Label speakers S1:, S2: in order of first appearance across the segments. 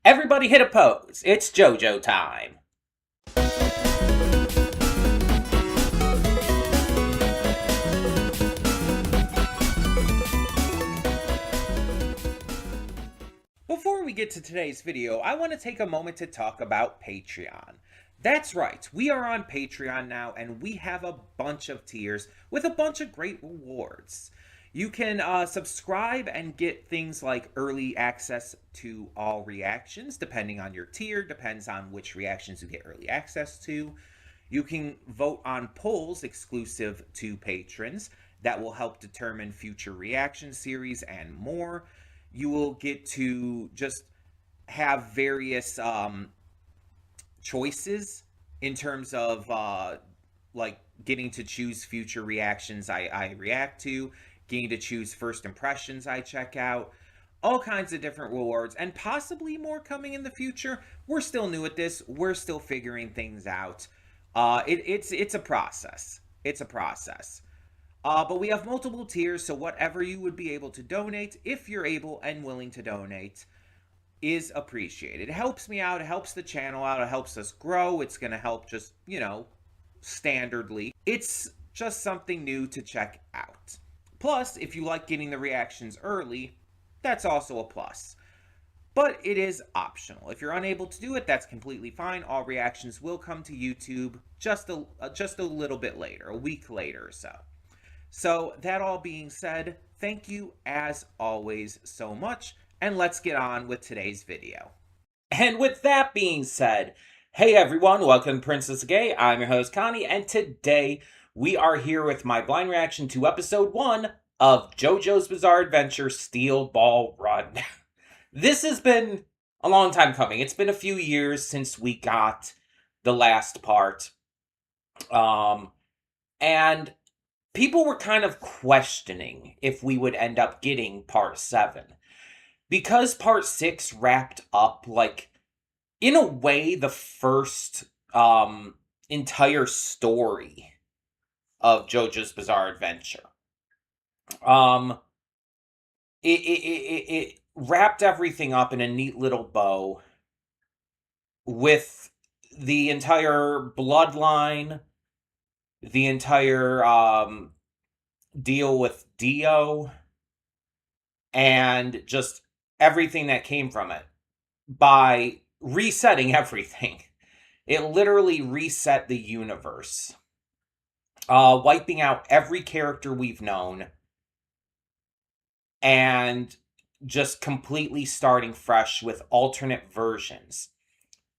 S1: Everybody hit a pose. It's JoJo time. Before we get to today's video, I want to take a moment to talk about Patreon. That's right, we are on Patreon now, and we have a bunch of tiers with a bunch of great rewards. You can subscribe and get things like early access to all reactions, depending on your tier, depends on which reactions you get early access to. You can vote on polls exclusive to patrons that will help determine future reaction series and more. You will get to just have various choices in terms of like getting to choose future reactions I react to, getting to choose first impressions I check out, all kinds of different rewards, and possibly more coming in the future. We're still new at this. We're still figuring things out. It's a process. It's a process. But we have multiple tiers, so whatever you would be able to donate, if you're able and willing to donate, is appreciated. It helps me out, it helps the channel out, it helps us grow. It's going to help just, standardly. It's just something new to check out. Plus, if you like getting the reactions early, that's also a plus. But it is optional. If you're unable to do it, that's completely fine. All reactions will come to YouTube just a little bit later, a week later or so. So, that all being said, thank you as always so much, and let's get on with today's video. And with that being said, hey everyone, welcome to Princess Gay. I'm your host Connie, and today we are here with my blind reaction to episode 1 of JoJo's Bizarre Adventure Steel Ball Run. This has been a long time coming. It's been a few years since we got the last part. And people were kind of questioning if we would end up getting part 7. Because part 6 wrapped up, in a way, the first entire story of JoJo's Bizarre Adventure. It wrapped everything up in a neat little bow with the entire bloodline, the entire deal with Dio, and just everything that came from it by resetting everything. It literally reset the universe, wiping out every character we've known and just completely starting fresh with alternate versions.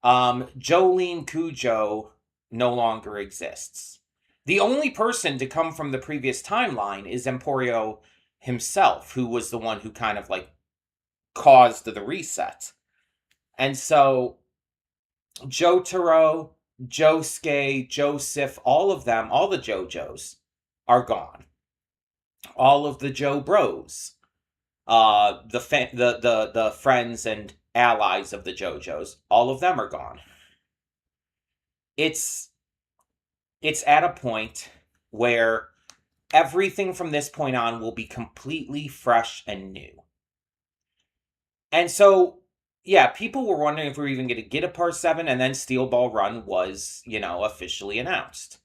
S1: Jolene Cujo no longer exists. The only person to come from the previous timeline is Emporio himself, who was the one who kind of caused the reset. And so Jotaro, Josuke, Joseph, all of them, all the JoJos are gone. All of the Jo Bros, the friends and allies of the JoJos, all of them are gone. It's at a point where everything from this point on will be completely fresh and new. And so, yeah, people were wondering if we were even going to get a part 7, and then Steel Ball Run was, officially announced.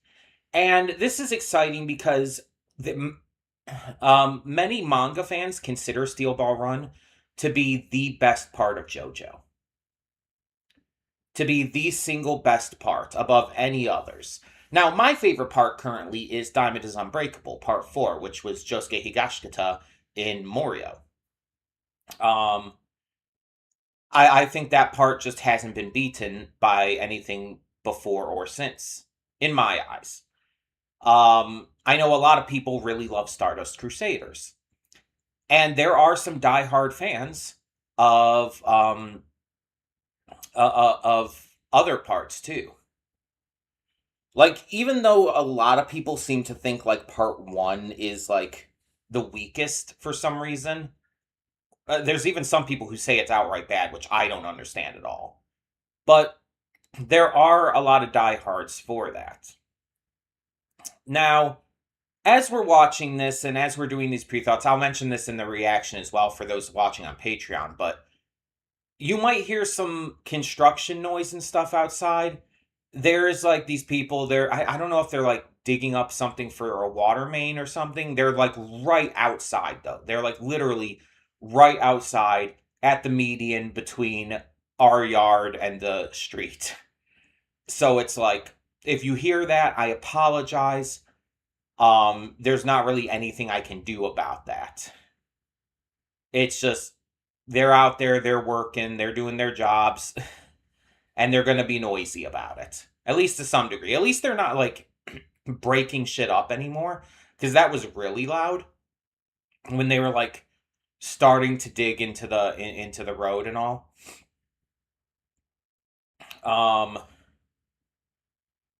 S1: And this is exciting because many manga fans consider Steel Ball Run to be the best part of JoJo. To be the single best part above any others. Now, my favorite part currently is Diamond is Unbreakable, Part 4, which was Josuke Higashikata in Morio. I think that part just hasn't been beaten by anything before or since, in my eyes. I know a lot of people really love Stardust Crusaders. And there are some diehard fans of other parts, too. Even though a lot of people seem to think, part 1 is, the weakest for some reason, there's even some people who say it's outright bad, which I don't understand at all. But there are a lot of diehards for that. Now, as we're watching this and as we're doing these pre-thoughts, I'll mention this in the reaction as well for those watching on Patreon, but, you might hear some construction noise and stuff outside. There's like these people there. I don't know if they're like digging up something for a water main or something. They're like right outside though. They're like literally right outside at the median between our yard and the street. So it's like, if you hear that, I apologize. There's not really anything I can do about that. It's just, they're out there, they're working, they're doing their jobs, and they're going to be noisy about it. At least to some degree. At least they're not, like, breaking shit up anymore, because that was really loud when they were, like, starting to dig into the road and all.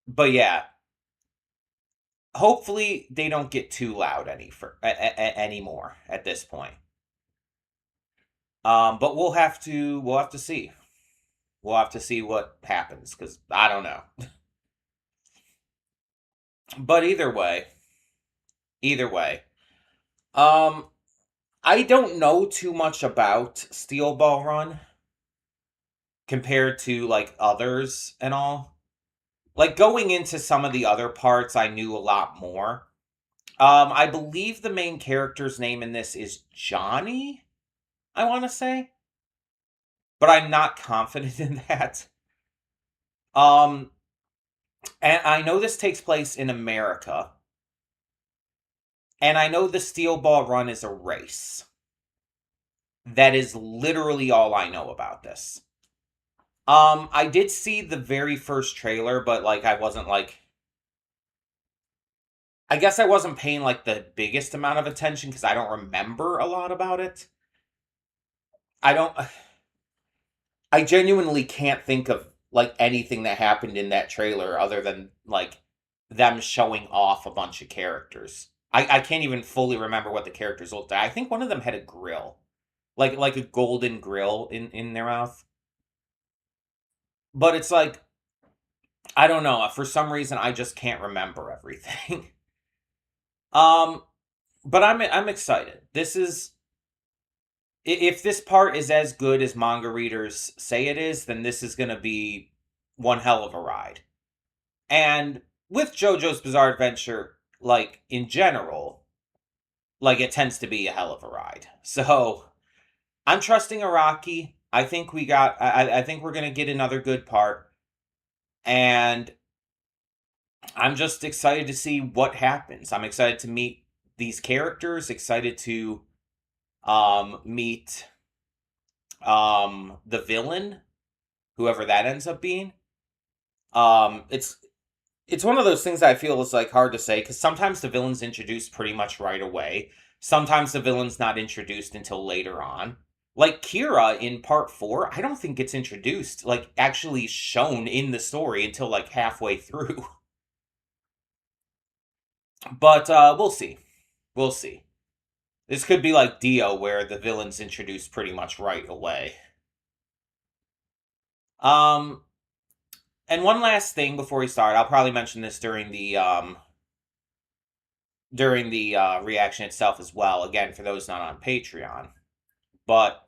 S1: But yeah, hopefully they don't get too loud anymore at this point. But we'll have to see. We'll have to see what happens, because I don't know. But either way, I don't know too much about Steel Ball Run compared to like others and all. Like going into some of the other parts, I knew a lot more. I believe the main character's name in this is Johnny, I want to say. But I'm not confident in that. And I know this takes place in America. And I know the Steel Ball Run is a race. That is literally all I know about this. I did see the very first trailer, but like I wasn't like, I guess I wasn't paying like the biggest amount of attention because I don't remember a lot about it. I genuinely can't think of like anything that happened in that trailer other than like them showing off a bunch of characters. I can't even fully remember what the characters looked like. I think one of them had a grill. Like a golden grill in their mouth. But it's like, I don't know. For some reason, I just can't remember everything. But I'm excited. This is, if this part is as good as manga readers say it is, then this is going to be one hell of a ride. And with JoJo's Bizarre Adventure, like in general, like it tends to be a hell of a ride. So I'm trusting Araki. I think I think we're going to get another good part. And I'm just excited to see what happens. I'm excited to meet these characters, excited to meet the villain, whoever that ends up being. It's one of those things I feel is like hard to say, because sometimes the villain's introduced pretty much right away. Sometimes the villain's not introduced until later on. Like Kira in part 4, I don't think gets introduced, like actually shown in the story until like halfway through. But we'll see. We'll see. This could be like Dio, where the villain's introduced pretty much right away. And one last thing before we start, I'll probably mention this during the reaction itself as well. Again, for those not on Patreon, but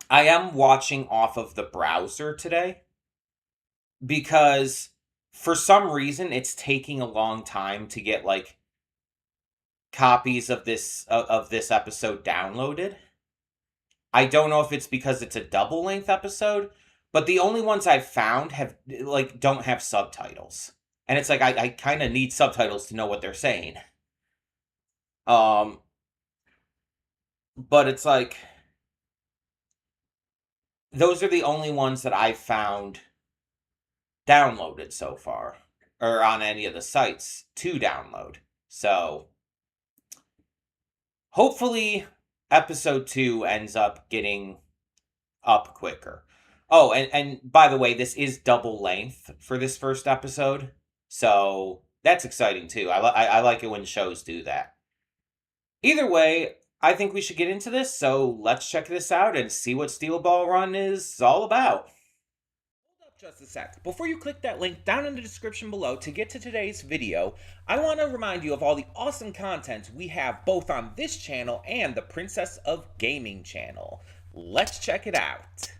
S1: I am watching off of the browser today because for some reason it's taking a long time to get like copies of this episode downloaded. I don't know if it's because it's a double length episode, but the only ones I've found have like don't have subtitles. And it's like I kind of need subtitles to know what they're saying. But it's like those are the only ones that I've found downloaded so far, or on any of the sites to download. So hopefully episode 2 ends up getting up quicker. Oh, and by the way, this is double length for this first episode, so that's exciting too. I like it when shows do that. Either way, I think we should get into this, so let's check this out and see what Steel Ball Run is all about. Hold up just a sec. Before you click that link down in the description below to get to today's video, I want to remind you of all the awesome content we have both on this channel and the Princess of Gaming channel. Let's check it out.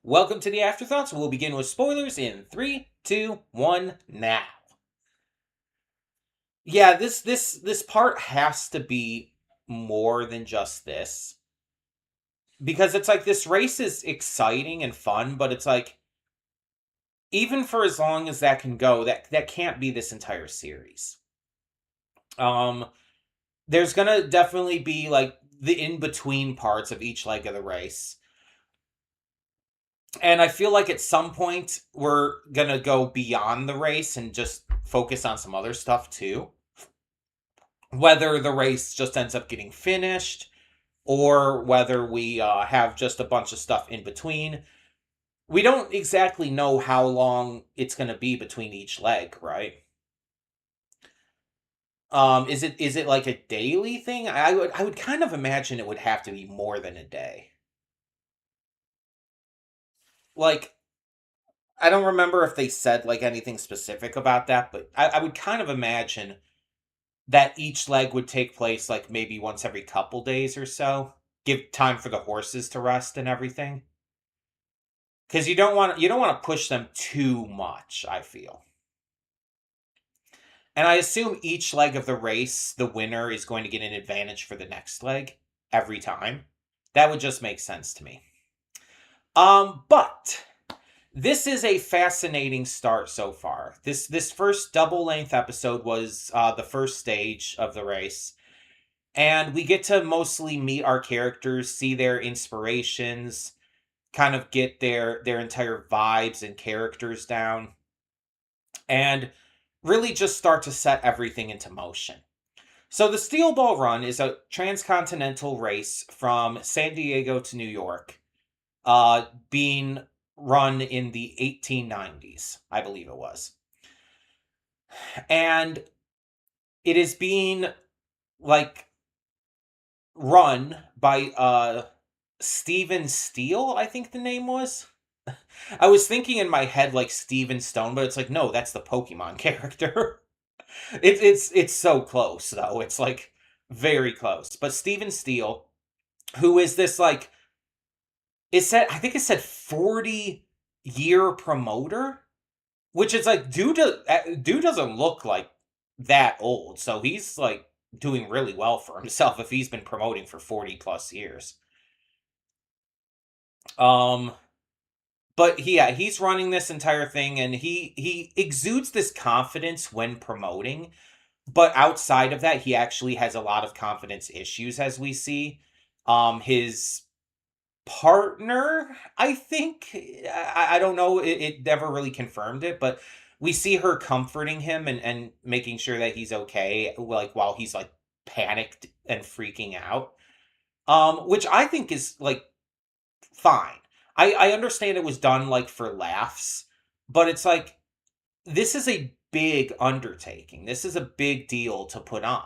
S2: Welcome to the Afterthoughts. We'll begin with spoilers in 3, 2, 1, now. Yeah, this part has to be more than just this. Because it's like this race is exciting and fun, but it's like even for as long as that can go, that can't be this entire series. There's gonna definitely be like the in-between parts of each leg of the race. And I feel like at some point we're gonna go beyond the race and just focus on some other stuff too. Whether the race just ends up getting finished or whether we have just a bunch of stuff in between. We don't exactly know how long it's going to be between each leg, right? Is it like a daily thing? I would kind of imagine it would have to be more than a day. Like, I don't remember if they said like anything specific about that, but I would kind of imagine that each leg would take place like maybe once every couple days or so. Give time for the horses to rest and everything. Because you don't want to push them too much, I feel. And I assume each leg of the race, the winner is going to get an advantage for the next leg every time. That would just make sense to me. But this is a fascinating start so far. This first double length episode was the first stage of the race, and we get to mostly meet our characters, see their inspirations, kind of get their entire vibes and characters down, and really just start to set everything into motion. So the Steel Ball Run is a transcontinental race from San Diego to New York, being run in the 1890s, I believe it was. And it is being like run by Steven Steele, I think the name was. I was thinking in my head like Steven Stone, but it's like no, that's the Pokemon character. It's so close though. It's like very close. But Steven Steele, who is this like I think it said 40-year promoter, which is like dude doesn't look like that old. So he's like doing really well for himself if he's been promoting for 40 plus years. Um but yeah, he's running this entire thing and he exudes this confidence when promoting, but outside of that he actually has a lot of confidence issues as we see. His partner, I think, I don't know, it never really confirmed it, but we see her comforting him and making sure that he's okay, like while he's like panicked and freaking out, which I think is like fine. I understand it was done like for laughs, but it's like this is a big undertaking, this is a big deal to put on.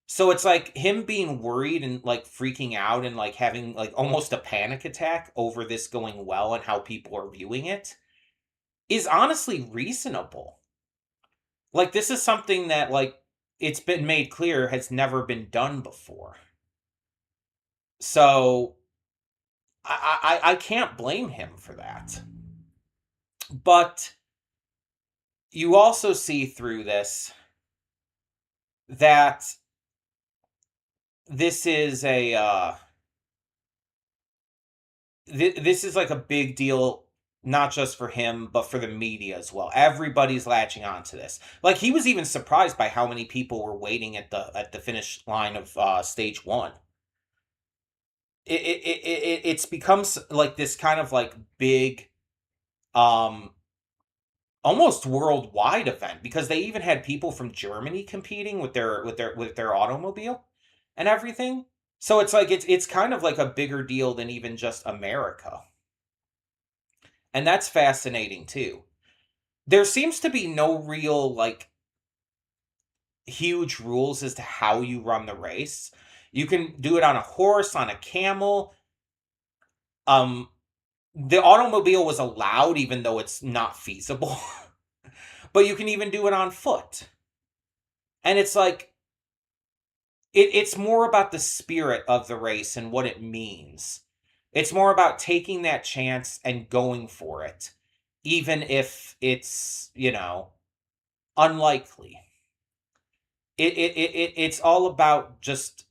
S2: So it's like him being worried and like freaking out and like having like almost a panic attack over this going well and how people are viewing it is honestly reasonable. Like this is something that like it's been made clear has never been done before. So I can't blame him for that. But you also see through this that this is a this is like a big deal, not just for him but for the media as well. Everybody's latching on to this. Like he was even surprised by how many people were waiting at the finish line of stage one. It's become like this kind of like big um almost worldwide event because they even had people from Germany competing with their automobile and everything. So it's like it's kind of like a bigger deal than even just America. And that's fascinating too. There seems to be no real like huge rules as to how you run the race. You can do it on a horse, on a camel. Um the automobile was allowed even though it's not feasible. But you can even do it on foot. And it's like it's more about the spirit of the race and what it means. It's more about taking that chance and going for it, even if it's, unlikely. It's all about just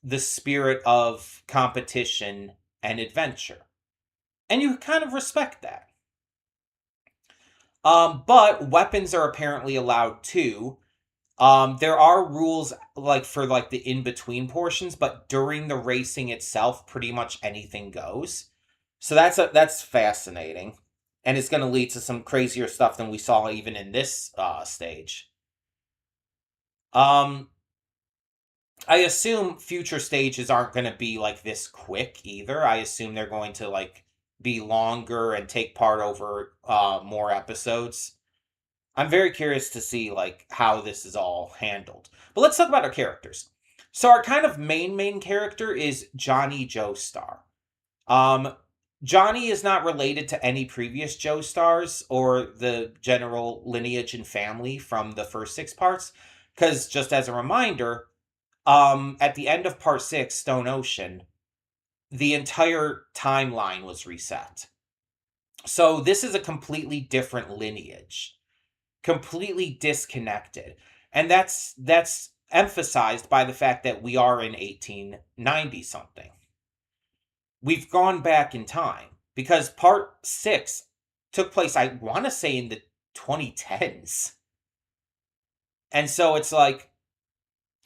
S2: the spirit of competition and adventure. And you kind of respect that. But weapons are apparently allowed too. There are rules for the in-between portions, but during the racing itself, pretty much anything goes. So that's fascinating. And it's going to lead to some crazier stuff than we saw even in this stage. I assume future stages aren't going to be like this quick either. I assume they're going to be longer and take part over more episodes. I'm very curious to see how this is all handled. But let's talk about our characters. So our kind of main character is Johnny Joestar. Johnny is not related to any previous Joestars or the general lineage and family from the first 6 parts. Because just as a reminder, at the end of part 6, Stone Ocean, the entire timeline was reset. So this is a completely different lineage. Completely disconnected. And that's emphasized by the fact that we are in 1890 something. We've gone back in time because part 6 took place, I want to say, in the 2010s. And so it's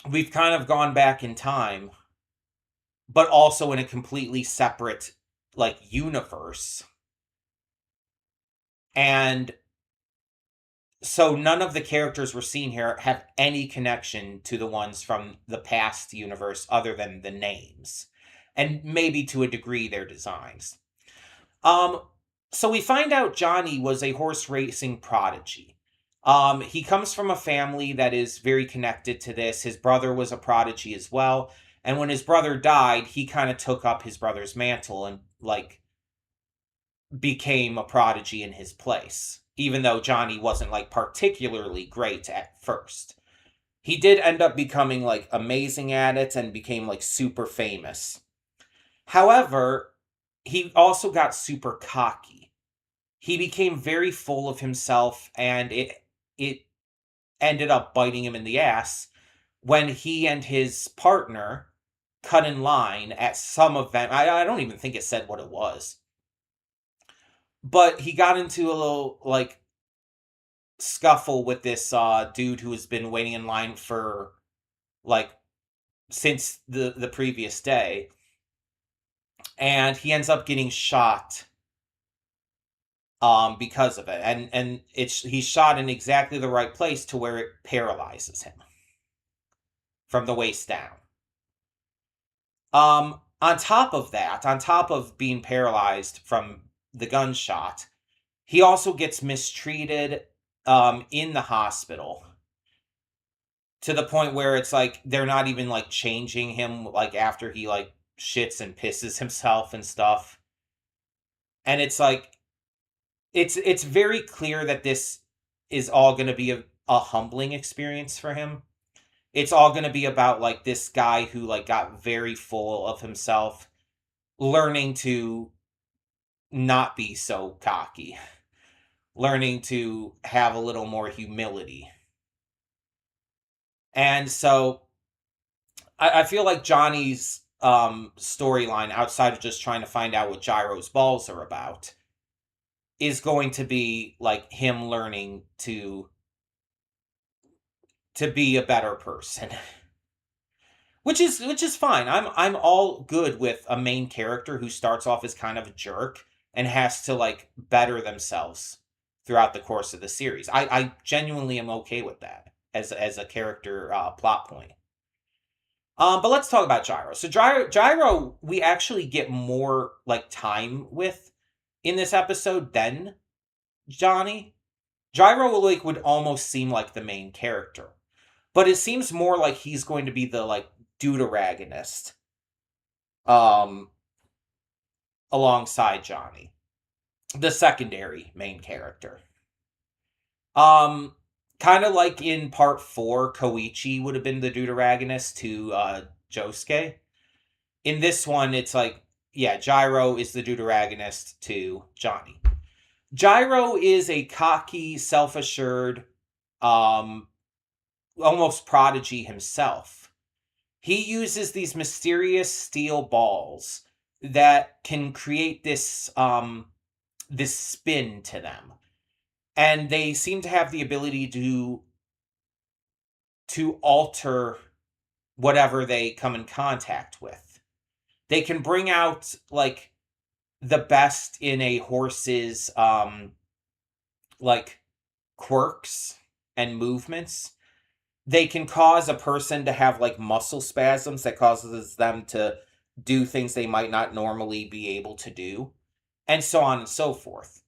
S2: we've kind of gone back in time, but also in a completely separate universe. And so none of the characters we're seeing here have any connection to the ones from the past universe other than the names. And maybe to a degree their designs. So we find out Johnny was a horse racing prodigy. He comes from a family that is very connected to this. His brother was a prodigy as well. And when his brother died, he kind of took up his brother's mantle and became a prodigy in his place. Even though Johnny wasn't particularly great at first. He did end up becoming amazing at it and became super famous. However, he also got super cocky. He became very full of himself, and it ended up biting him in the ass when he and his partner cut in line at some event. I don't even think it said what it was. But he got into a little scuffle with this dude who has been waiting in line for since the previous day. And he ends up getting shot because of it. And he's shot in exactly the right place to where it paralyzes him from the waist down. On top of that, on top of being paralyzed from the gunshot, he also gets mistreated in the hospital to the point where it's they're not even changing him after he shits and pisses himself and stuff. And it's it's very clear that this is all going to be a humbling experience for him. It's all going to be about this guy who got very full of himself, learning to not be so cocky, learning to have a little more humility. And so I feel like Johnny's storyline, outside of just trying to find out what Gyro's balls are about, is going to be him learning to be a better person. Which is fine. I'm all good with a main character who starts off as kind of a jerk and has to better themselves throughout the course of the series. I genuinely am okay with that as a character plot point. But let's talk about Gyro. So Gyro, we actually get more time with in this episode than Johnny. Gyro would almost seem like the main character, but it seems more like he's going to be the deuteragonist alongside Johnny, the secondary main character. Kind of like in part 4, Koichi would have been the deuteragonist to Josuke. In this one, it's yeah, Gyro is the deuteragonist to Johnny. Gyro is a cocky, self-assured, almost prodigy himself. He uses these mysterious steel balls that can create this spin to them, and they seem to have the ability to alter whatever they come in contact with. They can bring out like the best in a horse's like quirks and movements. They can cause a person to have like muscle spasms that causes them to do things they might not normally be able to do, and so on and so forth.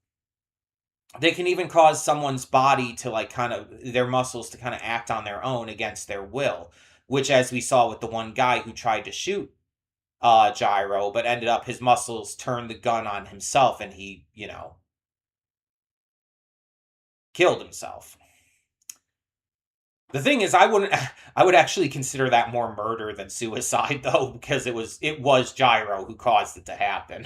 S2: They can even cause someone's body to like kind of their muscles to kind of act on their own against their will, which, as we saw with the one guy who tried to shoot Gyro, but ended up his muscles turned the gun on himself and he, killed himself. The thing is, I would actually consider that more murder than suicide, though, because it was Gyro who caused it to happen.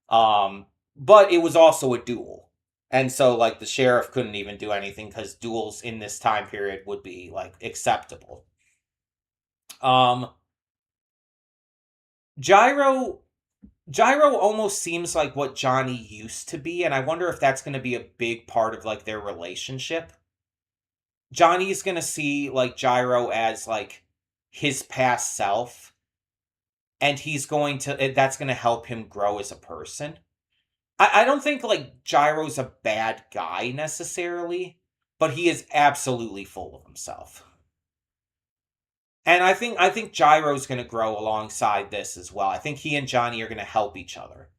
S2: But it was also a duel. And so, like, the sheriff couldn't even do anything because duels in this time period would be, like, acceptable. Gyro almost seems like what Johnny used to be, and I wonder if that's going to be a big part of, like, their relationship. Johnny's going to see, like, Gyro as, like, his past self, and that's going to help him grow as a person. I don't think, like, Gyro's a bad guy, necessarily, but he is absolutely full of himself. And I think Gyro's going to grow alongside this as well. I think he and Johnny are going to help each other.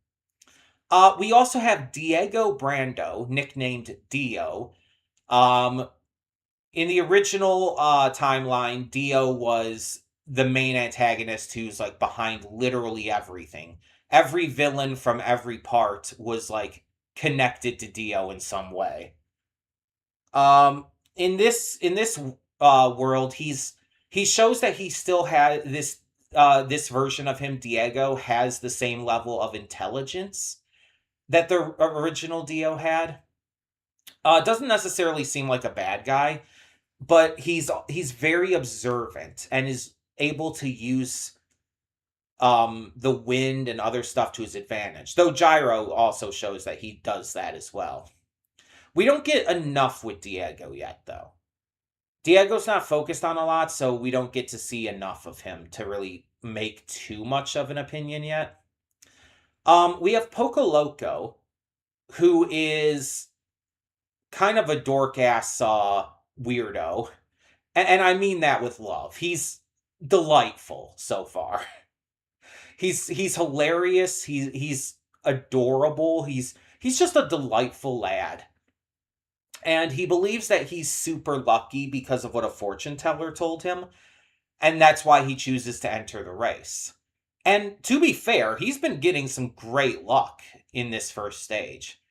S2: We also have Diego Brando, nicknamed Dio. In the original timeline, Dio was the main antagonist who's like behind literally everything. Every villain from every part was like connected to Dio in some way. In this world, he shows that he still has this version of him, Diego, has the same level of intelligence that the original Dio had. Doesn't necessarily seem like a bad guy, but he's very observant and is able to use the wind and other stuff to his advantage. Though Gyro also shows that he does that as well. We don't get enough with Diego yet, though. Diego's not focused on a lot, so we don't get to see enough of him to really make too much of an opinion yet. We have Poco Loco, who is kind of a dork-ass weirdo. And I mean that with love. He's delightful so far. He's hilarious. He's adorable. He's just a delightful lad. And he believes that he's super lucky because of what a fortune teller told him. And that's why he chooses to enter the race. And to be fair, he's been getting some great luck in this first stage.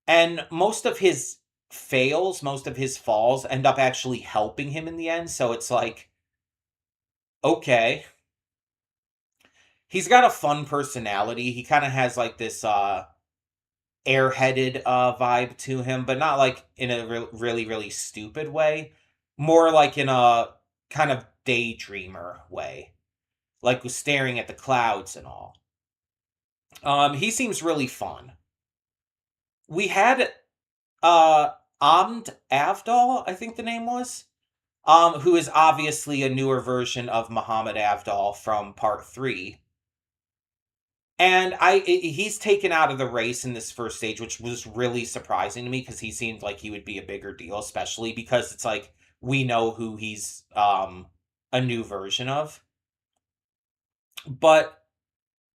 S2: And most of his fails, most of his falls end up actually helping him in the end. So it's like, okay. He's got a fun personality. He kind of has like this airheaded vibe to him, but not like in a really, really stupid way. More like in a kind of daydreamer way. Like with staring at the clouds and all. He seems really fun. We had Amd Avdol, I think the name was, who is obviously a newer version of Muhammad Avdol from Part 3. And he's taken out of the race in this first stage, which was really surprising to me because he seemed like he would be a bigger deal, especially because it's like we know who he's a new version of. But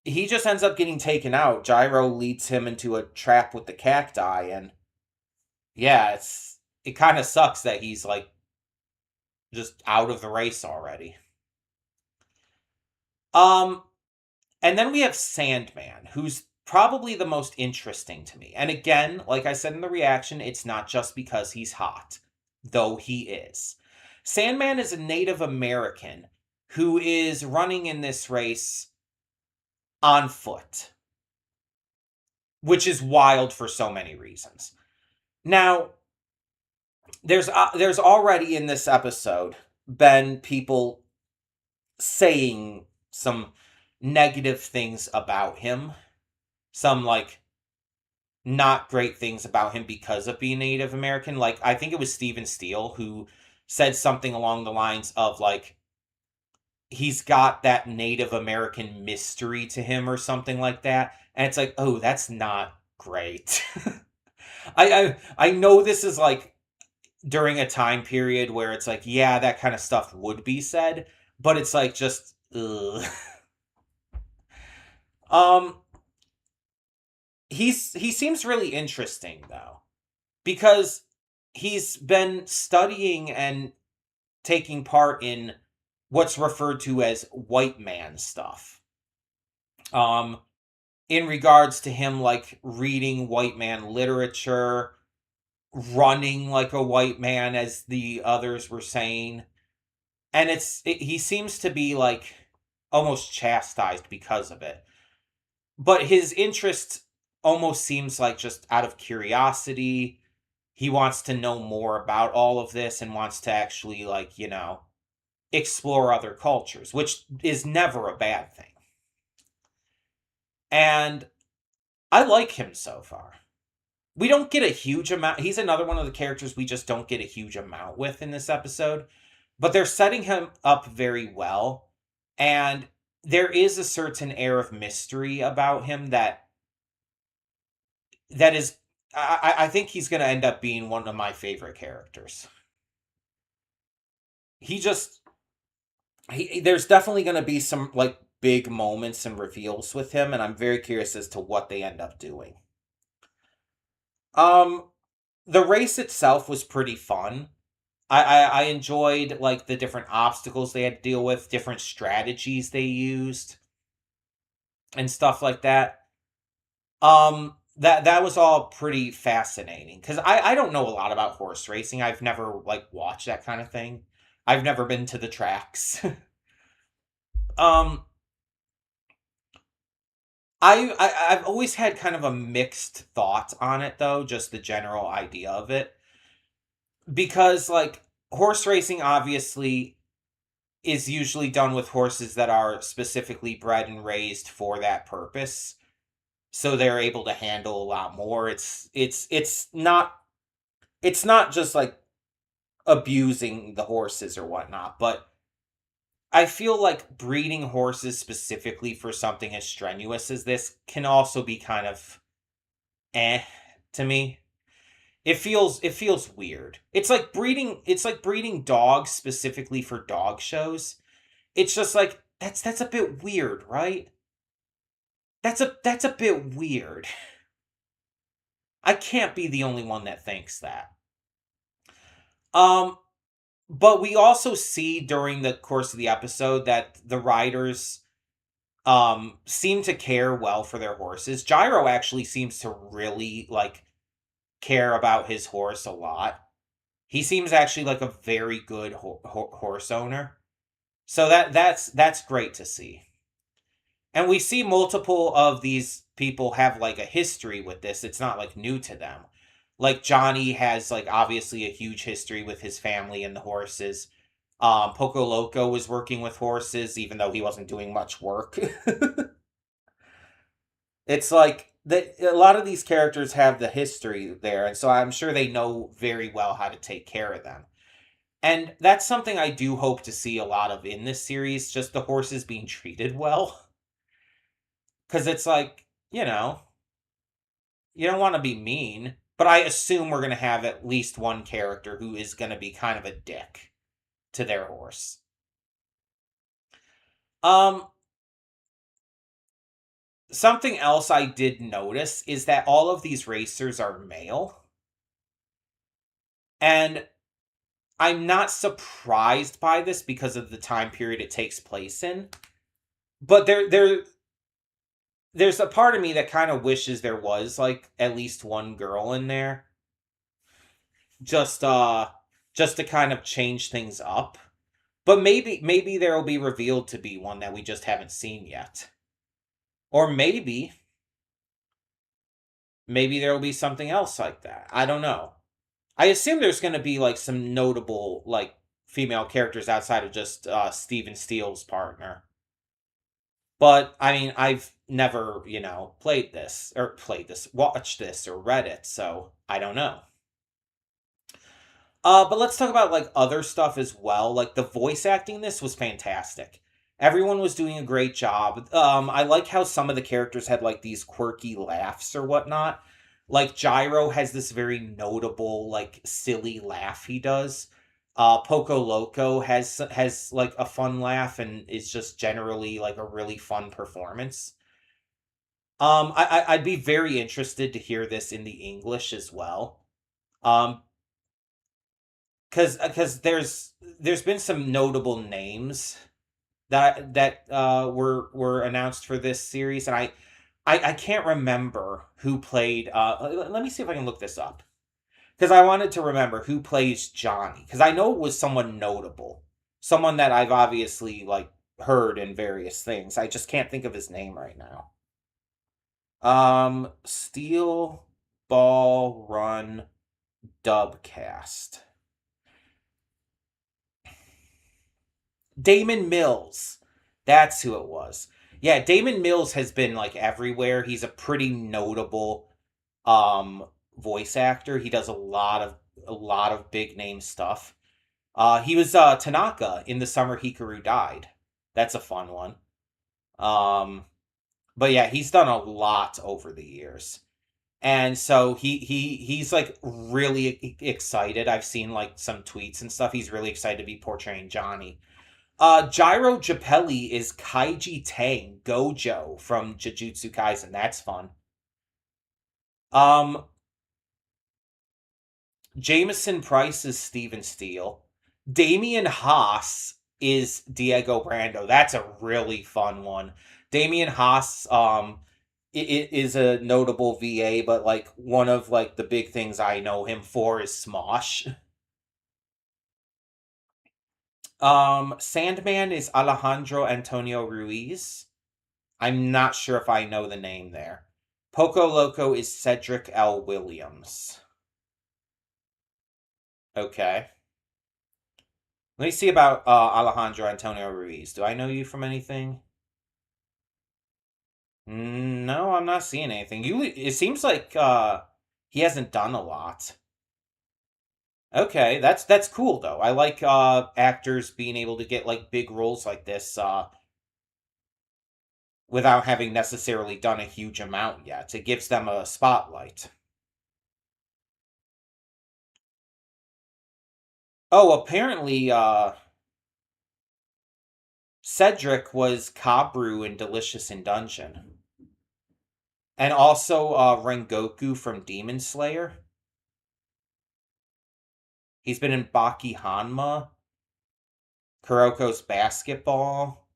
S2: he just ends up getting taken out. Gyro leads him into a trap with the cacti, and yeah, it kind of sucks that he's like just out of the race already. And then we have Sandman, who's probably the most interesting to me. And again, like I said in the reaction, it's not just because he's hot, though he is. Sandman is a Native American who is running in this race on foot, which is wild for so many reasons. Now, there's already in this episode been people saying some negative things about him, some like not great things about him because of being Native American. Like, I think it was Stephen Steele who said something along the lines of like, he's got that Native American mystery to him or something like that. And it's like, oh, that's not great. I know this is like during a time period where it's like, yeah, that kind of stuff would be said, but it's like just ugh. He seems really interesting though, because he's been studying and taking part in what's referred to as white man stuff. In regards to him like reading white man literature, running like a white man, as the others were saying. And he seems to be like almost chastised because of it. But his interest almost seems like just out of curiosity. He wants to know more about all of this and wants to actually, like, you know, explore other cultures, which is never a bad thing. And I like him so far. We don't get a huge amount. He's another one of the characters we just don't get a huge amount with in this episode. But they're setting him up very well. And there is a certain air of mystery about him that is, I think he's going to end up being one of my favorite characters. There's definitely going to be some like big moments and reveals with him, and I'm very curious as to what they end up doing. The race itself was pretty fun. I enjoyed like the different obstacles they had to deal with, different strategies they used, and stuff like that. That was all pretty fascinating, because I don't know a lot about horse racing. I've never like watched that kind of thing. I've never been to the tracks. I've always had kind of a mixed thought on it though, just the general idea of it. Because like horse racing obviously is usually done with horses that are specifically bred and raised for that purpose. So they're able to handle a lot more. It's not just like abusing the horses or whatnot, but I feel like breeding horses specifically for something as strenuous as this can also be kind of to me. It feels weird. It's like breeding dogs specifically for dog shows. It's just like that's a bit weird, right? That's a bit weird. I can't be the only one that thinks that. But we also see during the course of the episode that the riders seem to care well for their horses. Gyro actually seems to really like care about his horse a lot. He seems actually like a very good horse owner. So that's great to see. And we see multiple of these people have like a history with this. It's not like new to them. Like Johnny has like obviously a huge history with his family and the horses. Poco Loco was working with horses, even though he wasn't doing much work. It's like a lot of these characters have the history there, and so I'm sure they know very well how to take care of them. And that's something I do hope to see a lot of in this series, just the horses being treated well. Because it's like, you know, you don't want to be mean, but I assume we're going to have at least one character who is going to be kind of a dick to their horse. Something else I did notice is that all of these racers are male. And I'm not surprised by this because of the time period it takes place in. But there's a part of me that kind of wishes there was like at least one girl in there. Just to kind of change things up. But maybe there will be revealed to be one that we just haven't seen yet. Or maybe there will be something else like that. I don't know. I assume there's going to be like some notable like female characters outside of just Steven Steele's partner. But I mean, I've never, watched this or read it, so I don't know. But let's talk about like other stuff as well. Like the voice acting in this was fantastic. Everyone was doing a great job. I like how some of the characters had like these quirky laughs or whatnot. Like Gyro has this very notable, like silly laugh he does. Poco Loco has like a fun laugh and is just generally like a really fun performance. I'd be very interested to hear this in the English as well. Um, because there's been some notable names that were announced for this series, and I can't remember who played. Let me see if I can look this up because I wanted to remember who plays Johnny because I know it was someone notable, someone that I've obviously like heard in various things. I just can't think of his name right now. Steel Ball Run Dubcast. Damon Mills. That's who it was. Yeah, Damon Mills has been like everywhere. He's a pretty notable um voice actor. He does a lot of big name stuff. He was Tanaka in The Summer Hikaru Died. That's a fun one. Um but yeah, he's done a lot over the years. And so he's like really excited. I've seen like some tweets and stuff. He's really excited to be portraying Johnny. Gyro Japelli is Kaiji Tang Gojo from Jujutsu Kaisen. That's fun. Um, Jameson Price is Steven Steele. Damian Haas is Diego Brando. That's a really fun one. Damian Haas, it is a notable VA, but like one of like the big things I know him for is Smosh. Sandman is Alejandro Antonio Ruiz. I'm not sure if I know the name there. Poco Loco is Cedric L. Williams. Okay. Let me see about Alejandro Antonio Ruiz. Do I know you from anything? No, I'm not seeing anything. It seems like he hasn't done a lot. Okay, that's cool though. I like actors being able to get like big roles like this without having necessarily done a huge amount yet. It gives them a spotlight. Oh, apparently Cedric was Kabru in Delicious in Dungeon. And also Rengoku from Demon Slayer. He's been in Baki Hanma, Kuroko's Basketball,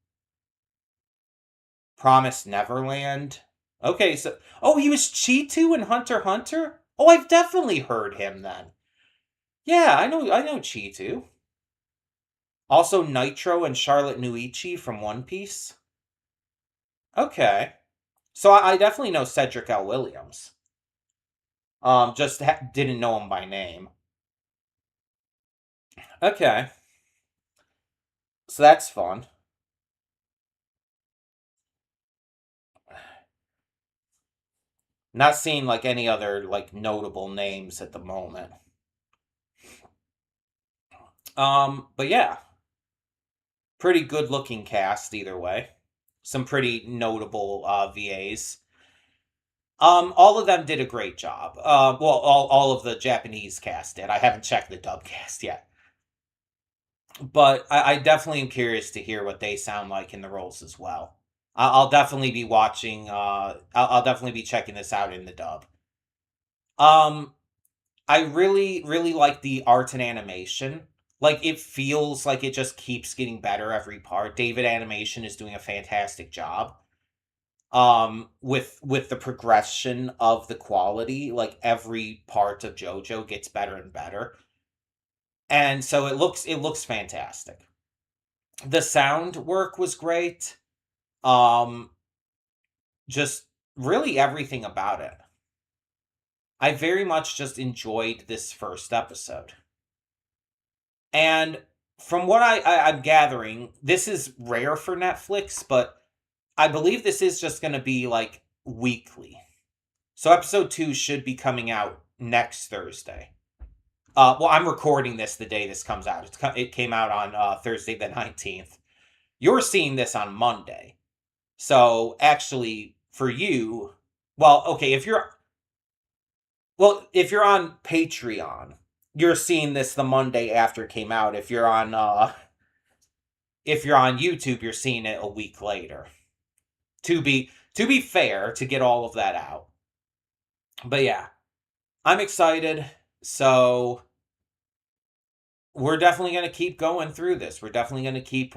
S2: Promised Neverland. Okay, so he was Chitu in Hunter x Hunter? Oh, I've definitely heard him then. Yeah, I know Chitu. Also Nitro and Charlotte Nuichi from One Piece. Okay. So I definitely know Cedric L. Williams. Just didn't know him by name. Okay. So that's fun. Not seeing like any other like notable names at the moment. But yeah, pretty good looking cast either way. Some pretty notable VAs. All of them did a great job. Well, all of the Japanese cast did. I haven't checked the dub cast yet, but I definitely am curious to hear what they sound like in the roles as well. I'll definitely be watching. I'll definitely be checking this out in the dub. Um, I really, really like the art and animation. Like it feels like it just keeps getting better every part. David Animation is doing a fantastic job. With the progression of the quality, like every part of JoJo gets better and better. And so it looks fantastic. The sound work was great. Um just really everything about it. I very much just enjoyed this first episode. And from what I'm gathering, this is rare for Netflix, but I believe this is just going to be like weekly. So episode 2 should be coming out next Thursday. Well, I'm recording this the day this comes out. It came out on Thursday the 19th. You're seeing this on Monday. So actually, for you, well, okay, if you're on Patreon, you're seeing this the Monday after it came out. If you're on YouTube, you're seeing it a week later. To be fair, to get all of that out. But yeah, I'm excited. So we're definitely going to keep going through this. We're definitely going to keep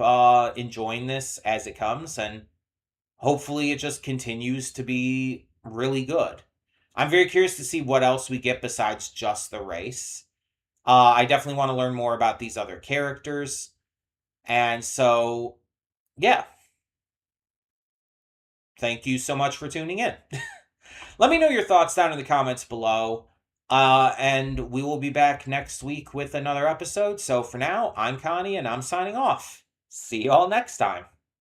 S2: enjoying this as it comes, and hopefully it just continues to be really good. I'm very curious to see what else we get besides just the race. I definitely want to learn more about these other characters. And so, yeah. Thank you so much for tuning in. Let me know your thoughts down in the comments below. And we will be back next week with another episode. So for now, I'm Connie and I'm signing off. See you all next time.